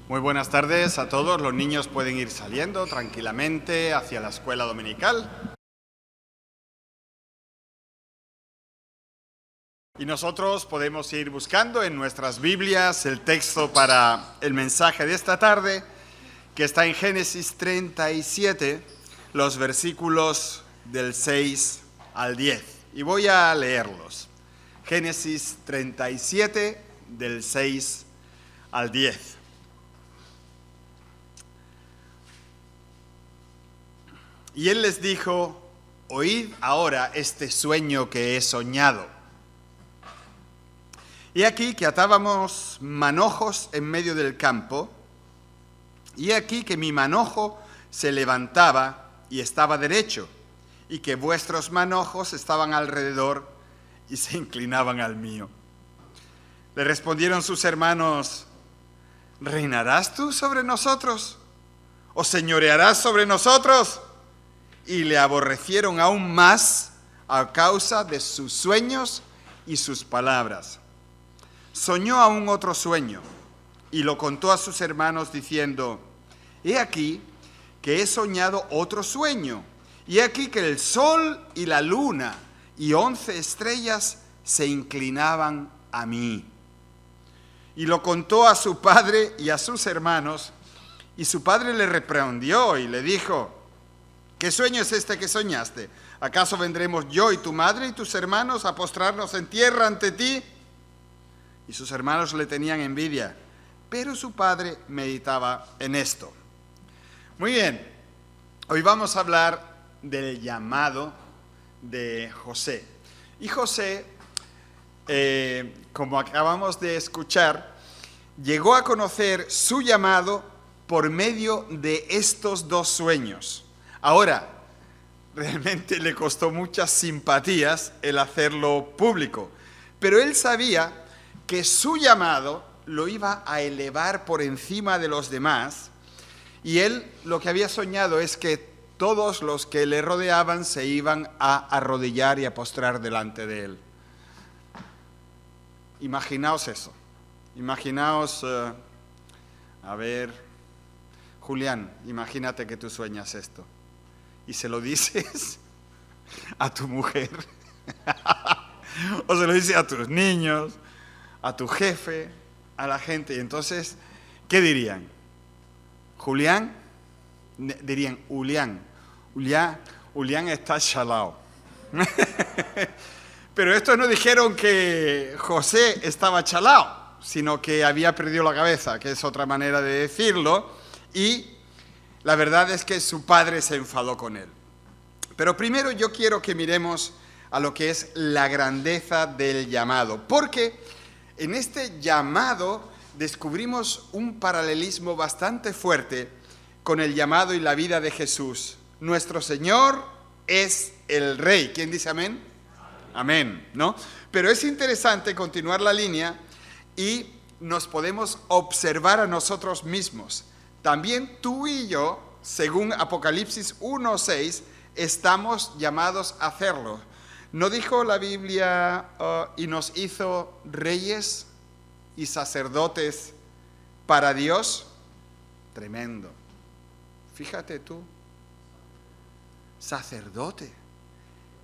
Muy buenas tardes a todos. Los niños pueden ir saliendo tranquilamente hacia la escuela dominical. Y nosotros podemos ir buscando en nuestras Biblias el texto para el mensaje de esta tarde, que está en Génesis 37, los versículos del 6 al 10. Y voy a leerlos. Génesis 37, del 6 al 10. Y él les dijo: oíd ahora este sueño que he soñado. Y aquí que atábamos manojos en medio del campo, y aquí que mi manojo se levantaba y estaba derecho, y que vuestros manojos estaban alrededor y se inclinaban al mío. Le respondieron sus hermanos: ¿reinarás tú sobre nosotros? ¿O señorearás sobre nosotros? Y le aborrecieron aún más a causa de sus sueños y sus palabras. Soñó aún otro sueño y lo contó a sus hermanos diciendo: he aquí que he soñado otro sueño, y he aquí que el sol y la luna y 11 estrellas se inclinaban a mí. Y lo contó a su padre y a sus hermanos, y su padre le reprendió y le dijo: ¿qué sueño es este que soñaste? ¿Acaso vendremos yo y tu madre y tus hermanos a postrarnos en tierra ante ti? Y sus hermanos le tenían envidia, pero su padre meditaba en esto. Muy bien, hoy vamos a hablar del llamado de José. Y José, como acabamos de escuchar, llegó a conocer su llamado por medio de estos dos sueños. Ahora, realmente le costó muchas simpatías el hacerlo público, pero él sabía que su llamado lo iba a elevar por encima de los demás, y él lo que había soñado es que todos los que le rodeaban se iban a arrodillar y a postrar delante de él. Imaginaos eso, imaginaos, a ver, Julián, imagínate que tú sueñas esto. Y se lo dices a tu mujer, o se lo dices a tus niños, a tu jefe, a la gente. Y entonces, ¿qué dirían? ¿Julián? Dirían, Julián está chalao. Pero estos no dijeron que José estaba chalao, sino que había perdido la cabeza, que es otra manera de decirlo, y la verdad es que su padre se enfadó con él. Pero primero yo quiero que miremos a lo que es la grandeza del llamado, porque en este llamado descubrimos un paralelismo bastante fuerte con el llamado y la vida de Jesús. Nuestro Señor es el Rey. ¿Quién dice amén? Amén, ¿no? Pero es interesante continuar la línea y nos podemos observar a nosotros mismos. También tú y yo, según Apocalipsis 1:6, estamos llamados a hacerlo. ¿No dijo la Biblia y nos hizo reyes y sacerdotes para Dios? Tremendo. Fíjate tú, sacerdote,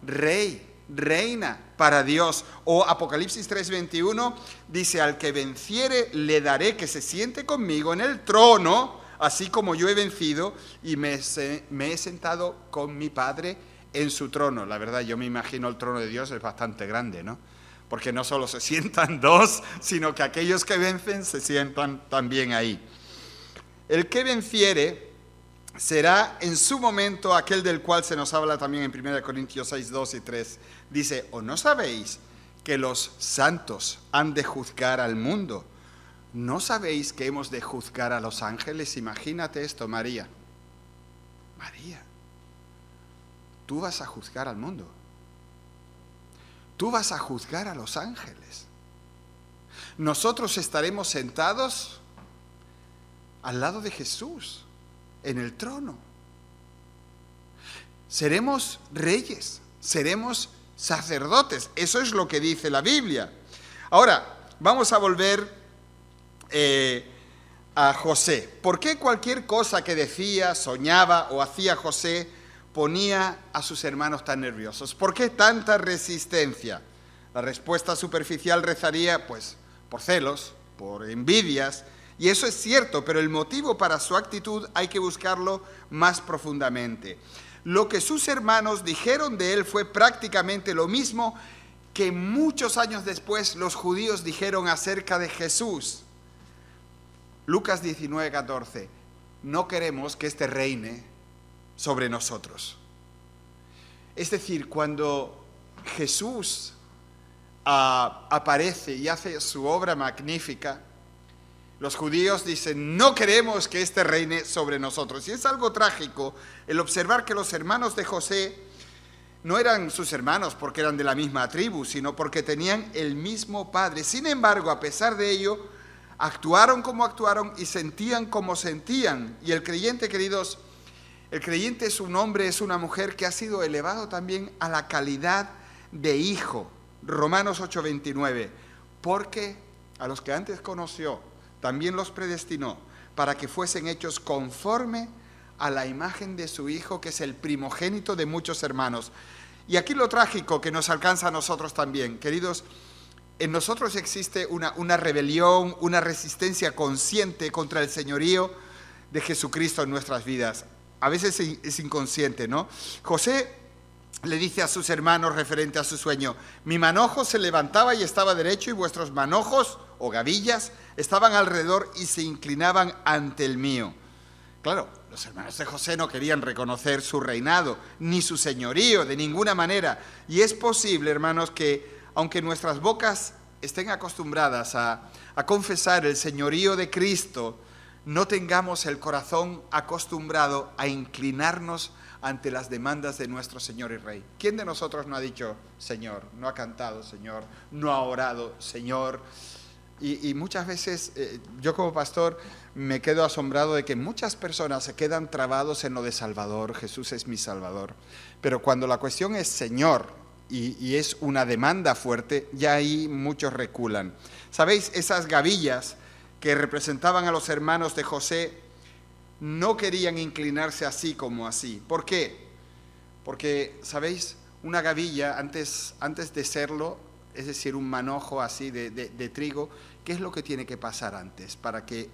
rey, reina para Dios. O Apocalipsis 3:21 dice: al que venciere le daré que se siente conmigo en el trono, así como yo he vencido y me he sentado con mi Padre en su trono. La verdad, yo me imagino el trono de Dios es bastante grande, ¿no? Porque no solo se sientan dos, sino que aquellos que vencen se sientan también ahí. El que venciere será en su momento aquel del cual se nos habla también en 1 Corintios 6, 2 y 3. Dice: ¿o no sabéis que los santos han de juzgar al mundo? ¿No sabéis que hemos de juzgar a los ángeles? Imagínate esto, María. María, tú vas a juzgar al mundo. Tú vas a juzgar a los ángeles. Nosotros estaremos sentados al lado de Jesús, en el trono. Seremos reyes, seremos sacerdotes. Eso es lo que dice la Biblia. Ahora, vamos a volver a José. ¿Por qué cualquier cosa que decía, soñaba o hacía José ponía a sus hermanos tan nerviosos? ¿Por qué tanta resistencia? La respuesta superficial rezaría, pues, por celos, por envidias, y eso es cierto, pero el motivo para su actitud hay que buscarlo más profundamente. Lo que sus hermanos dijeron de él fue prácticamente lo mismo que muchos años después los judíos dijeron acerca de Jesús. Lucas 19:14, no queremos que éste reine sobre nosotros. Es decir, cuando Jesús aparece y hace su obra magnífica, los judíos dicen, no queremos que éste reine sobre nosotros. Y es algo trágico el observar que los hermanos de José no eran sus hermanos porque eran de la misma tribu, sino porque tenían el mismo padre. Sin embargo, a pesar de ello, actuaron como actuaron y sentían como sentían. Y el creyente, queridos, el creyente es un hombre, es una mujer que ha sido elevado también a la calidad de hijo. Romanos 8:29, porque a los que antes conoció, también los predestinó para que fuesen hechos conforme a la imagen de su Hijo, que es el primogénito de muchos hermanos. Y aquí lo trágico que nos alcanza a nosotros también, queridos, en nosotros existe una rebelión, una resistencia consciente contra el señorío de Jesucristo en nuestras vidas. A veces es inconsciente, ¿no? José le dice a sus hermanos referente a su sueño, mi manojo se levantaba y estaba derecho y vuestros manojos o gavillas estaban alrededor y se inclinaban ante el mío. Claro, los hermanos de José no querían reconocer su reinado ni su señorío de ninguna manera. Y es posible, hermanos, que aunque nuestras bocas estén acostumbradas a confesar el señorío de Cristo, no tengamos el corazón acostumbrado a inclinarnos ante las demandas de nuestro Señor y Rey. ¿Quién de nosotros no ha dicho Señor? No ha cantado Señor, no ha orado Señor. Y muchas veces yo como pastor me quedo asombrado de que muchas personas se quedan trabados en lo de Salvador, Jesús es mi Salvador. Pero cuando la cuestión es Señor y es una demanda fuerte, ya ahí muchos reculan. ¿Sabéis? Esas gavillas que representaban a los hermanos de José no querían inclinarse así como así. ¿Por qué? Porque, ¿sabéis? Una gavilla, antes de serlo, es decir, un manojo así de trigo, ¿qué es lo que tiene que pasar antes para que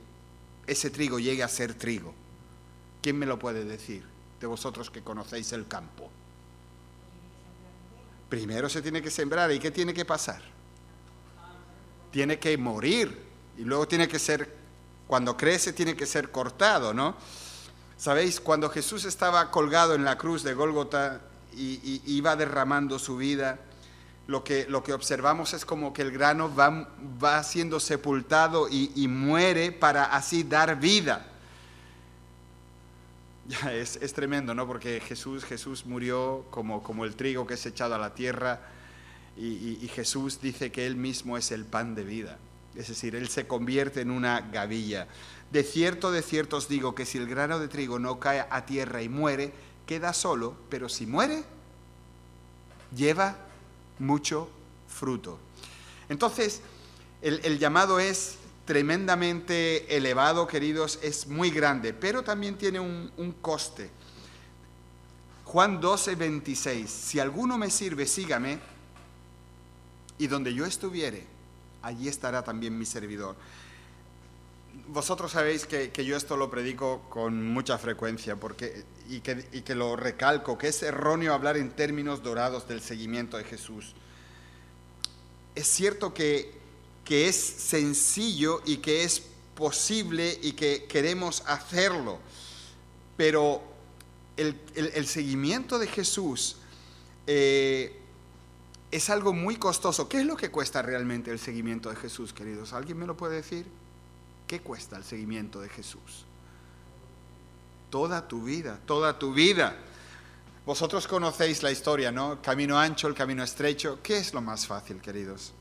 ese trigo llegue a ser trigo? ¿Quién me lo puede decir de vosotros que conocéis el campo? Primero se tiene que sembrar. ¿Y qué tiene que pasar? Tiene que morir. Y luego tiene que ser, cuando crece, tiene que ser cortado, ¿no? ¿Sabéis? Cuando Jesús estaba colgado en la cruz de Gólgota y iba derramando su vida, lo que observamos es como que el grano va siendo sepultado y muere para así dar vida. Ya es tremendo, ¿no? Porque Jesús murió como el trigo que es echado a la tierra y Jesús dice que Él mismo es el pan de vida. Es decir, Él se convierte en una gavilla. De cierto os digo que si el grano de trigo no cae a tierra y muere, queda solo, pero si muere, lleva mucho fruto. Entonces, el llamado es tremendamente elevado, queridos, es muy grande, pero también tiene un coste. Juan 12:26, si alguno me sirve, sígame, y donde yo estuviere, allí estará también mi servidor. Vosotros sabéis que yo esto lo predico con mucha frecuencia y que lo recalco, que es erróneo hablar en términos dorados del seguimiento de Jesús. Es cierto que es sencillo y que es posible y que queremos hacerlo, pero el seguimiento de Jesús es algo muy costoso. ¿Qué es lo que cuesta realmente el seguimiento de Jesús, queridos? ¿Alguien me lo puede decir? ¿Qué cuesta el seguimiento de Jesús? Toda tu vida, toda tu vida. Vosotros conocéis la historia, ¿no? Camino ancho, el camino estrecho. ¿Qué es lo más fácil, queridos?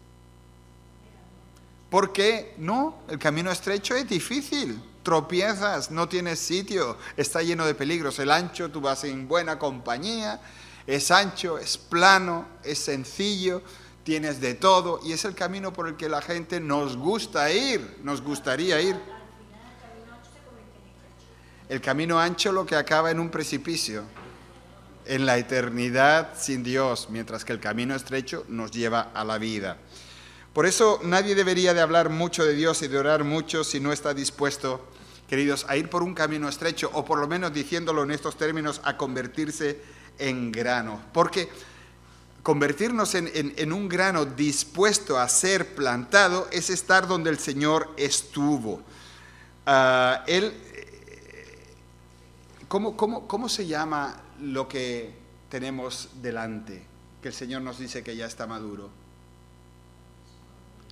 ¿Por qué? No, el camino estrecho es difícil. Tropiezas, no tienes sitio, está lleno de peligros. El ancho, tú vas en buena compañía. Es ancho, es plano, es sencillo, tienes de todo y es el camino por el que la gente nos gustaría ir. El camino ancho lo que acaba en un precipicio, en la eternidad sin Dios, mientras que el camino estrecho nos lleva a la vida. Por eso nadie debería de hablar mucho de Dios y de orar mucho si no está dispuesto, queridos, a ir por un camino estrecho, o por lo menos diciéndolo en estos términos, a convertirse en grano. Porque convertirnos en un grano dispuesto a ser plantado es estar donde el Señor estuvo. ¿Cómo se llama lo que tenemos delante? Que el Señor nos dice que ya está maduro.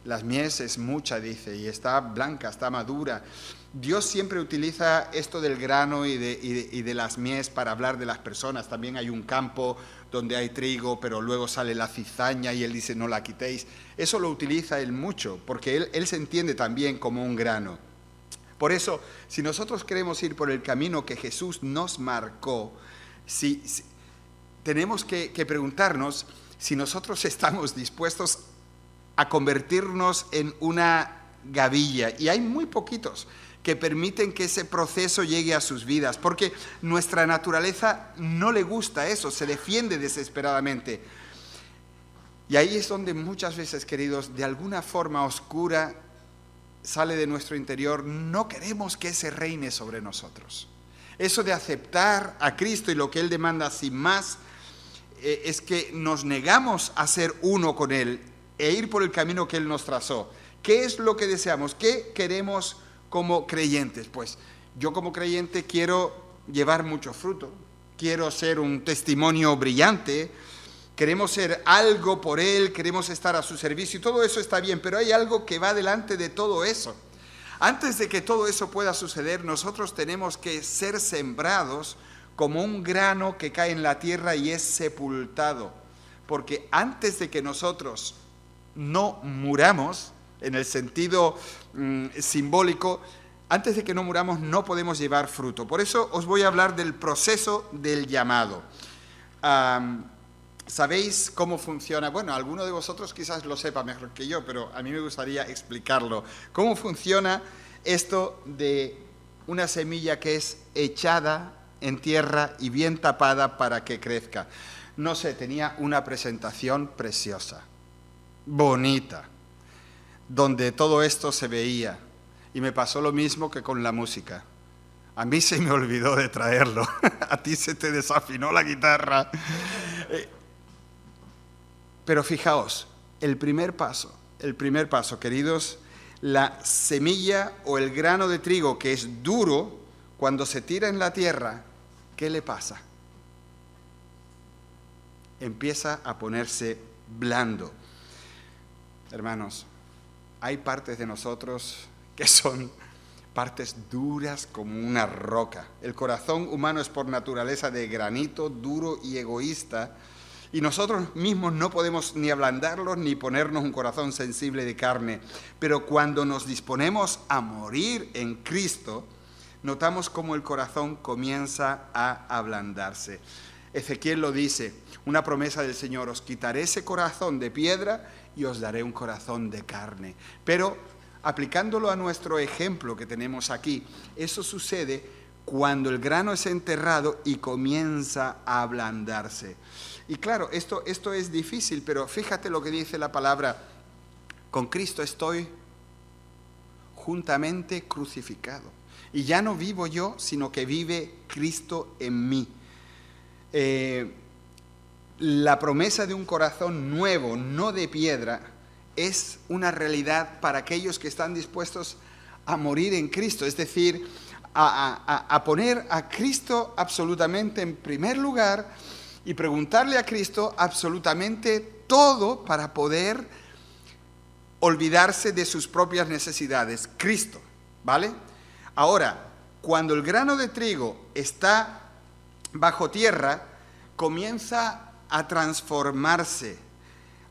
Las mies es mucha, dice, y está blanca, está madura. Dios siempre utiliza esto del grano y de las mies para hablar de las personas. También hay un campo donde hay trigo, pero luego sale la cizaña y Él dice no la quitéis. Eso lo utiliza Él mucho, porque Él se entiende también como un grano. Por eso, si nosotros queremos ir por el camino que Jesús nos marcó, tenemos que preguntarnos si nosotros estamos dispuestos a convertirnos en una gavilla. Y hay muy poquitos que permiten que ese proceso llegue a sus vidas, porque nuestra naturaleza no le gusta eso, se defiende desesperadamente. Y ahí es donde muchas veces, queridos, de alguna forma oscura sale de nuestro interior, no queremos que ese reine sobre nosotros. Eso de aceptar a Cristo y lo que Él demanda sin más, es que nos negamos a ser uno con Él e ir por el camino que Él nos trazó. ¿Qué es lo que deseamos? ¿Qué queremos como creyentes? Pues yo como creyente quiero llevar mucho fruto, quiero ser un testimonio brillante, queremos ser algo por Él, queremos estar a su servicio y todo eso está bien, pero hay algo que va delante de todo eso. Antes de que todo eso pueda suceder, nosotros tenemos que ser sembrados como un grano que cae en la tierra y es sepultado, porque antes de que nosotros no muramos, en el sentido simbólico, antes de que no muramos no podemos llevar fruto. Por eso os voy a hablar del proceso del llamado. ¿Sabéis cómo funciona? Bueno, alguno de vosotros quizás lo sepa mejor que yo, pero a mí me gustaría explicarlo. ¿Cómo funciona esto de una semilla que es echada en tierra y bien tapada para que crezca? No sé, tenía una presentación preciosa, bonita, donde todo esto se veía, y me pasó lo mismo que con la música. A mí se me olvidó de traerlo, a ti se te desafinó la guitarra. Pero fijaos, el primer paso, queridos, la semilla o el grano de trigo que es duro, cuando se tira en la tierra, ¿qué le pasa? Empieza a ponerse blando. Hermanos, hay partes de nosotros que son partes duras como una roca. El corazón humano es por naturaleza de granito, duro y egoísta, y nosotros mismos no podemos ni ablandarlos ni ponernos un corazón sensible de carne. Pero cuando nos disponemos a morir en Cristo, notamos cómo el corazón comienza a ablandarse. Ezequiel lo dice, una promesa del Señor: os quitaré ese corazón de piedra y os daré un corazón de carne. Pero aplicándolo a nuestro ejemplo que tenemos aquí, eso sucede cuando el grano es enterrado y comienza a ablandarse. Y claro, esto es difícil, pero fíjate lo que dice la palabra: con Cristo estoy juntamente crucificado. Y ya no vivo yo, sino que vive Cristo en mí. La promesa de un corazón nuevo, no de piedra, es una realidad para aquellos que están dispuestos a morir en Cristo, es decir, a poner a Cristo absolutamente en primer lugar y preguntarle a Cristo absolutamente todo para poder olvidarse de sus propias necesidades. Cristo, ¿vale? Ahora, cuando el grano de trigo está bajo tierra, comienza a transformarse.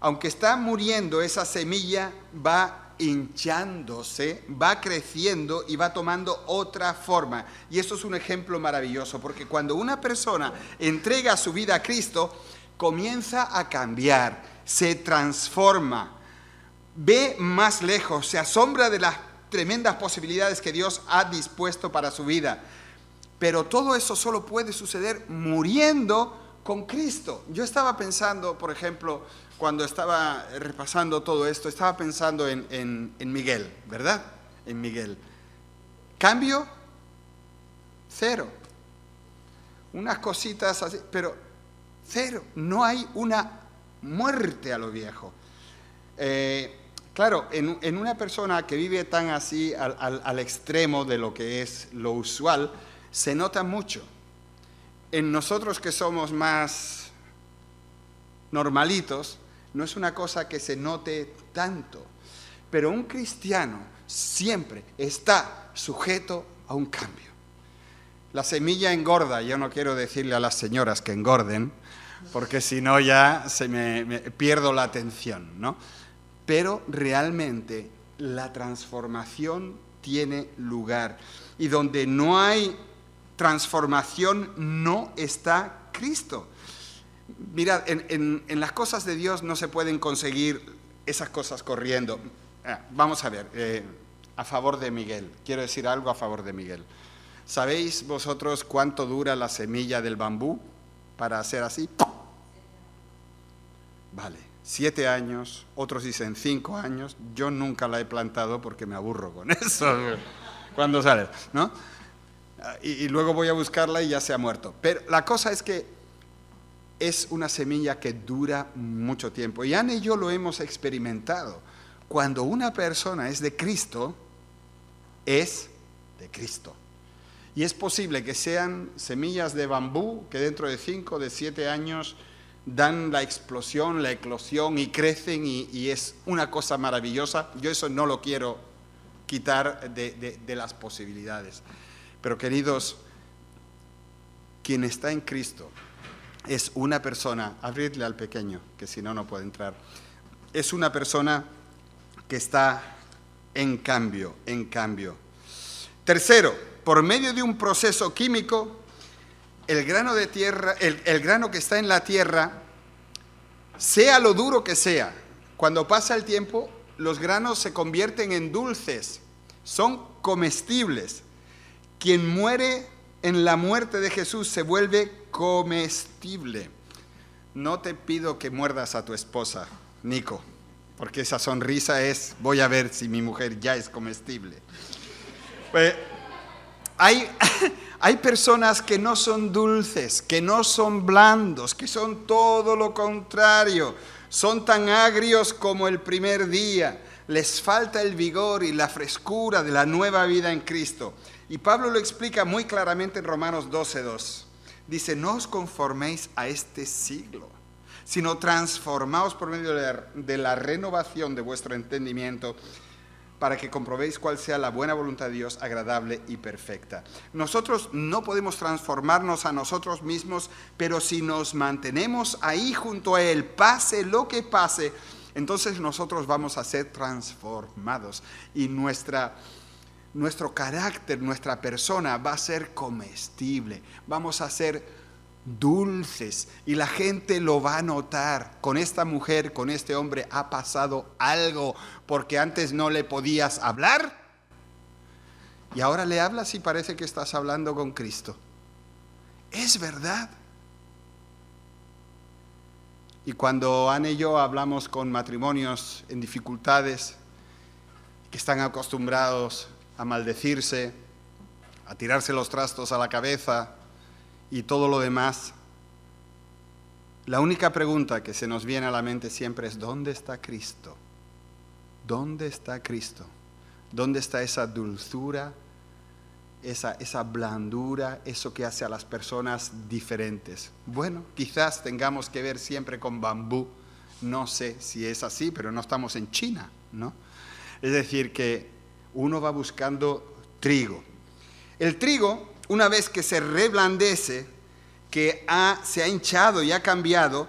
Aunque está muriendo, esa semilla va hinchándose, va creciendo y va tomando otra forma. Y esto es un ejemplo maravilloso, porque cuando una persona entrega su vida a Cristo, comienza a cambiar, se transforma, ve más lejos, se asombra de las tremendas posibilidades que Dios ha dispuesto para su vida. Pero todo eso solo puede suceder muriendo con Cristo. Yo estaba pensando, por ejemplo, cuando estaba repasando todo esto, estaba pensando en Miguel, ¿verdad? En Miguel. Cambio, cero. Unas cositas así, pero cero. No hay una muerte a lo viejo. Claro, en una persona que vive tan así al extremo de lo que es lo usual, se nota mucho. En nosotros que somos más normalitos, no es una cosa que se note tanto. Pero un cristiano siempre está sujeto a un cambio. La semilla engorda. Yo no quiero decirle a las señoras que engorden, porque si no ya me pierdo la atención, ¿no? Pero realmente la transformación tiene lugar. Y donde no hay transformación no está Cristo. Mirad, en las cosas de Dios no se pueden conseguir esas cosas corriendo. Vamos a ver, a favor de Miguel, quiero decir algo a favor de Miguel. ¿Sabéis vosotros cuánto dura la semilla del bambú para hacer así? Vale, 7 años, otros dicen 5 años. Yo nunca la he plantado porque me aburro con eso cuando sale, ¿no? Y luego voy a buscarla y ya se ha muerto. Pero la cosa es que es una semilla que dura mucho tiempo. Y Ana y yo lo hemos experimentado. Cuando una persona es de Cristo, es de Cristo. Y es posible que sean semillas de bambú que dentro de 5, de 7 años dan la explosión, la eclosión y crecen y es una cosa maravillosa. Yo eso no lo quiero quitar de las posibilidades. Pero queridos, quien está en Cristo es una persona, abridle al pequeño, que si no, no puede entrar. Es una persona que está en cambio. Tercero, por medio de un proceso químico, el grano de tierra, el grano que está en la tierra, sea lo duro que sea, cuando pasa el tiempo, los granos se convierten en dulces, son comestibles. Quien muere en la muerte de Jesús se vuelve comestible. No te pido que muerdas a tu esposa, Nico, porque esa sonrisa es, voy a ver si mi mujer ya es comestible. Pues, hay personas que no son dulces, que no son blandos, que son todo lo contrario. Son tan agrios como el primer día. Les falta el vigor y la frescura de la nueva vida en Cristo. Y Pablo lo explica muy claramente en Romanos 12:2. Dice, no os conforméis a este siglo, sino transformaos por medio de la renovación de vuestro entendimiento, para que comprobéis cuál sea la buena voluntad de Dios, agradable y perfecta. Nosotros no podemos transformarnos a nosotros mismos, pero si nos mantenemos ahí junto a Él, pase lo que pase, entonces nosotros vamos a ser transformados y nuestro carácter, nuestra persona va a ser comestible, vamos a ser dulces y la gente lo va a notar. Con esta mujer, con este hombre ha pasado algo, porque antes no le podías hablar y ahora le hablas y parece que estás hablando con Cristo. Es verdad. Y cuando Ana y yo hablamos con matrimonios en dificultades, que están acostumbrados a maldecirse, a tirarse los trastos a la cabeza y todo lo demás, la única pregunta que se nos viene a la mente siempre es, ¿dónde está Cristo? ¿Dónde está Cristo? ¿Dónde está esa dulzura, esa blandura, eso que hace a las personas diferentes? Bueno, quizás tengamos que ver siempre con bambú, no sé si es así, pero no estamos en China, ¿no? Es decir, que uno va buscando trigo. El trigo, una vez que se reblandece, que se ha hinchado y ha cambiado,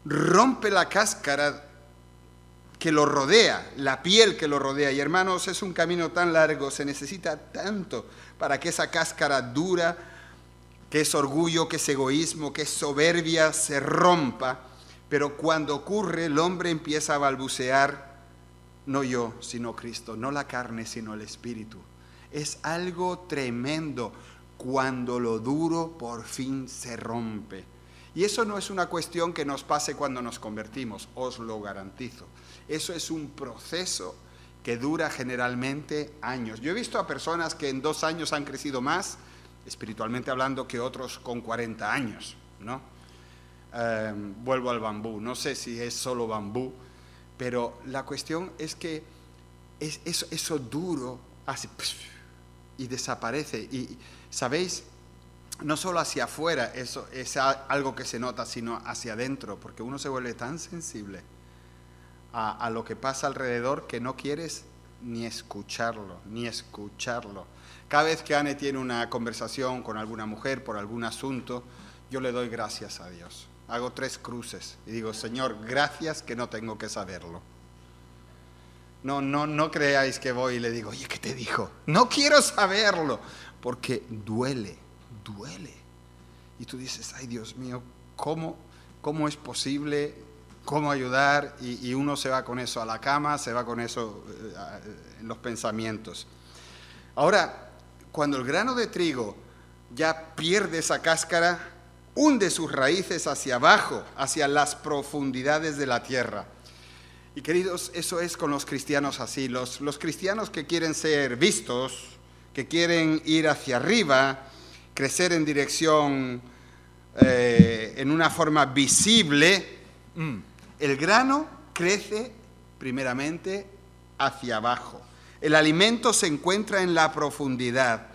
rompe la cáscara que lo rodea, la piel que lo rodea. Y hermanos, es un camino tan largo, se necesita tanto para que esa cáscara dura, que es orgullo, que es egoísmo, que es soberbia, se rompa. Pero cuando ocurre, el hombre empieza a balbucear, no yo, sino Cristo, no la carne, sino el Espíritu. Es algo tremendo. cuando lo duro por fin se rompe. Y eso no es una cuestión que nos pase cuando nos convertimos, os lo garantizo. Eso es un proceso que dura generalmente años. Yo he visto a personas que en 2 años han crecido más, espiritualmente hablando, que otros con 40 años, ¿no? Vuelvo al bambú, no sé si es solo bambú, pero la cuestión es que eso duro hace y desaparece. Y, ¿sabéis? No solo hacia afuera, eso es algo que se nota, sino hacia adentro, porque uno se vuelve tan sensible a lo que pasa alrededor que no quieres ni escucharlo. Cada vez que Anne tiene una conversación con alguna mujer por algún asunto, yo le doy gracias a Dios. Hago 3 cruces y digo, Señor, gracias que no tengo que saberlo. No creáis que voy y le digo, oye, ¿qué te dijo? No quiero saberlo, porque duele. Y tú dices, ay Dios mío, ¿cómo es posible? ¿Cómo ayudar? Y uno se va con eso a la cama, se va con eso en los pensamientos. Ahora, cuando el grano de trigo ya pierde esa cáscara, hunde sus raíces hacia abajo, hacia las profundidades de la tierra. Y queridos, eso es con los cristianos así. Los cristianos que quieren ser vistos, que quieren ir hacia arriba, crecer en dirección, en una forma visible, el grano crece primeramente hacia abajo. El alimento se encuentra en la profundidad.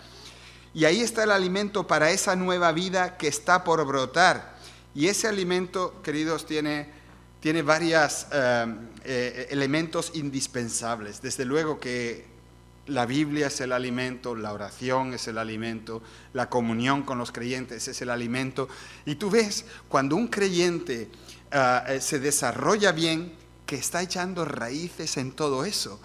Y ahí está el alimento para esa nueva vida que está por brotar. Y ese alimento, queridos, tiene varios elementos indispensables. Desde luego que la Biblia es el alimento, la oración es el alimento, la comunión con los creyentes es el alimento. Y tú ves, cuando un creyente se desarrolla bien, que está echando raíces en todo eso.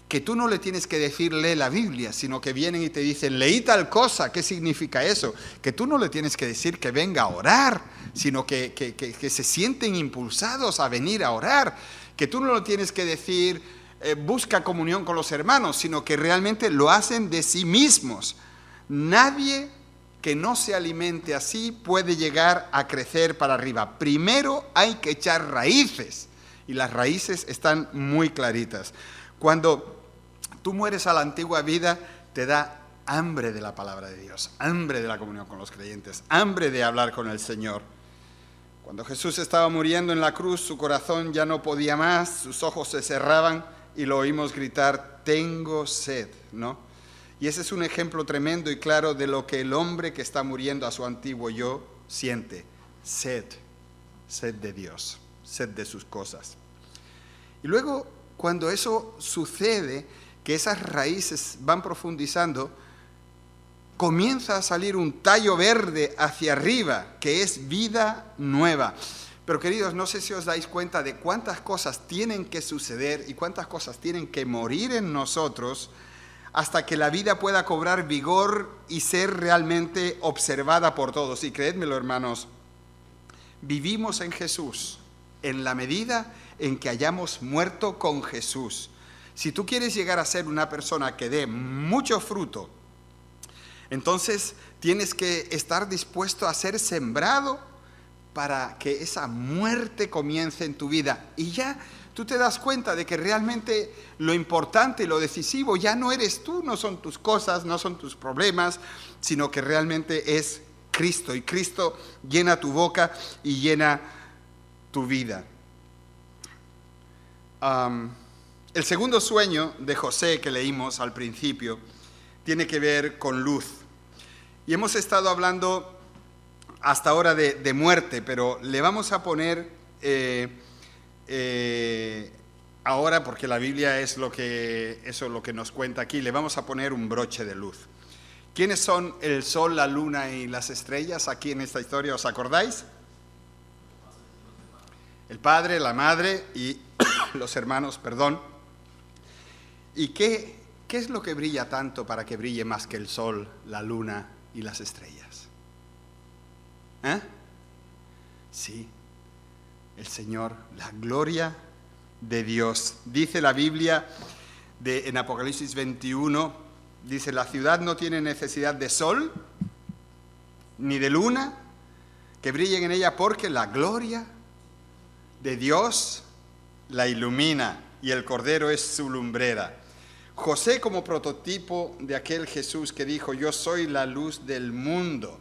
Que tú no le tienes que decir lee la Biblia, sino que vienen y te dicen leí tal cosa, ¿qué significa eso? Que tú no le tienes que decir que venga a orar, sino que se sienten impulsados a venir a orar. Que tú no le tienes que decir busca comunión con los hermanos, sino que realmente lo hacen de sí mismos. Nadie que no se alimente así puede llegar a crecer para arriba. Primero hay que echar raíces, y las raíces están muy claritas. Cuando tú mueres a la antigua vida, te da hambre de la palabra de Dios, hambre de la comunión con los creyentes, hambre de hablar con el Señor. Cuando Jesús estaba muriendo en la cruz, su corazón ya no podía más, sus ojos se cerraban y lo oímos gritar, tengo sed, ¿no? Y ese es un ejemplo tremendo y claro de lo que el hombre que está muriendo a su antiguo yo siente, sed de Dios, sed de sus cosas. Y luego, cuando eso sucede, que esas raíces van profundizando, comienza a salir un tallo verde hacia arriba, que es vida nueva. Pero queridos, no sé si os dais cuenta de cuántas cosas tienen que suceder y cuántas cosas tienen que morir en nosotros hasta que la vida pueda cobrar vigor y ser realmente observada por todos. Y creédmelo, hermanos, vivimos en Jesús en la medida en que hayamos muerto con Jesús. Si tú quieres llegar a ser una persona que dé mucho fruto, entonces tienes que estar dispuesto a ser sembrado para que esa muerte comience en tu vida. Y ya tú te das cuenta de que realmente lo importante, lo decisivo, ya no eres tú, no son tus cosas, no son tus problemas, sino que realmente es Cristo. Y Cristo llena tu boca y llena tu vida. El segundo sueño de José que leímos al principio tiene que ver con luz. Y hemos estado hablando hasta ahora de muerte, pero le vamos a poner ahora, porque la Biblia es lo que nos cuenta aquí, le vamos a poner un broche de luz. ¿Quiénes son el sol, la luna y las estrellas aquí en esta historia? ¿Os acordáis? El padre, la madre y los hermanos, perdón. ¿Y qué es lo que brilla tanto para que brille más que el sol, la luna y las estrellas? Sí, el Señor, la gloria de Dios. Dice la Biblia en Apocalipsis 21, dice, la ciudad no tiene necesidad de sol ni de luna que brillen en ella, porque la gloria de Dios la ilumina y el Cordero es su lumbrera. José como prototipo de aquel Jesús que dijo: yo soy la luz del mundo.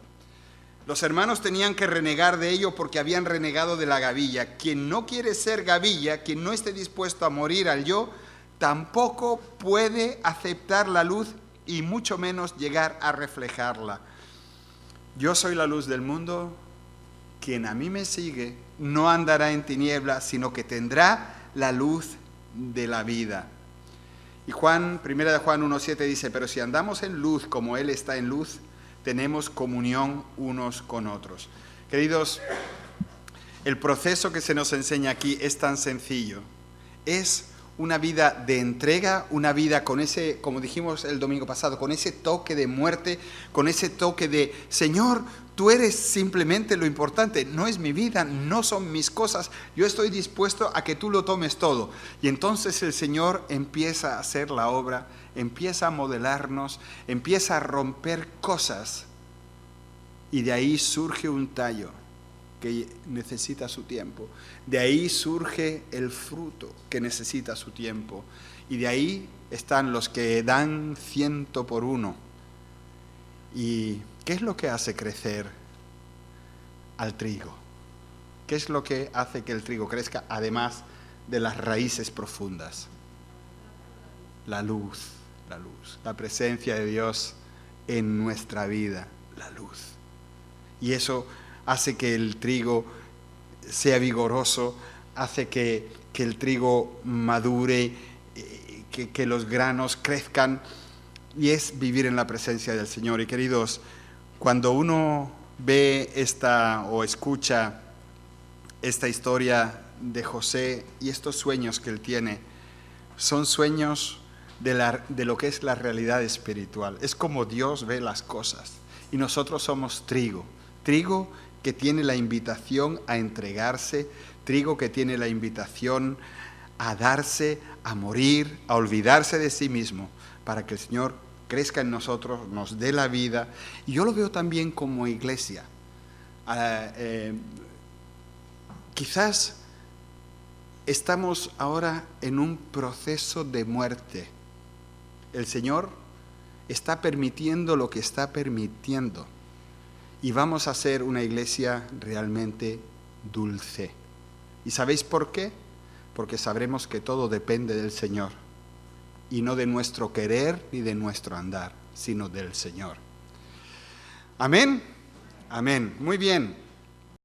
Los hermanos tenían que renegar de ello porque habían renegado de la gavilla. Quien no quiere ser gavilla, quien no esté dispuesto a morir al yo, tampoco puede aceptar la luz y mucho menos llegar a reflejarla. Yo soy la luz del mundo. Quien a mí me sigue no andará en tinieblas, sino que tendrá la luz de la vida. Y Primera de Juan 1:7 dice: pero si andamos en luz como Él está en luz, tenemos comunión unos con otros. Queridos, el proceso que se nos enseña aquí es tan sencillo. Es una vida de entrega, una vida con ese, como dijimos el domingo pasado, con ese toque de muerte, con ese toque de: Señor, tú eres simplemente lo importante, no es mi vida, no son mis cosas, yo estoy dispuesto a que tú lo tomes todo. Y entonces el Señor empieza a hacer la obra, empieza a modelarnos, empieza a romper cosas, y de ahí surge un tallo que necesita su tiempo. De ahí surge el fruto que necesita su tiempo. Y de ahí están los que dan 100 por 1. ¿Y qué es lo que hace crecer al trigo? ¿Qué es lo que hace que el trigo crezca, además de las raíces profundas? La luz, la presencia de Dios en nuestra vida, la luz. Y eso hace que el trigo sea vigoroso, hace que el trigo madure, que los granos crezcan, y es vivir en la presencia del Señor. Y queridos, cuando uno ve o escucha esta historia de José y estos sueños que él tiene, son sueños de lo que es la realidad espiritual. Es como Dios ve las cosas, y nosotros somos trigo que tiene la invitación a entregarse, trigo que tiene la invitación a darse, a morir, a olvidarse de sí mismo, para que el Señor crezca en nosotros, nos dé la vida. Y yo lo veo también como iglesia. Quizás estamos ahora en un proceso de muerte. El Señor está permitiendo lo que está permitiendo. Y vamos a ser una iglesia realmente dulce. ¿Y sabéis por qué? Porque sabremos que todo depende del Señor. Y no de nuestro querer ni de nuestro andar, sino del Señor. Amén. Amén. Muy bien.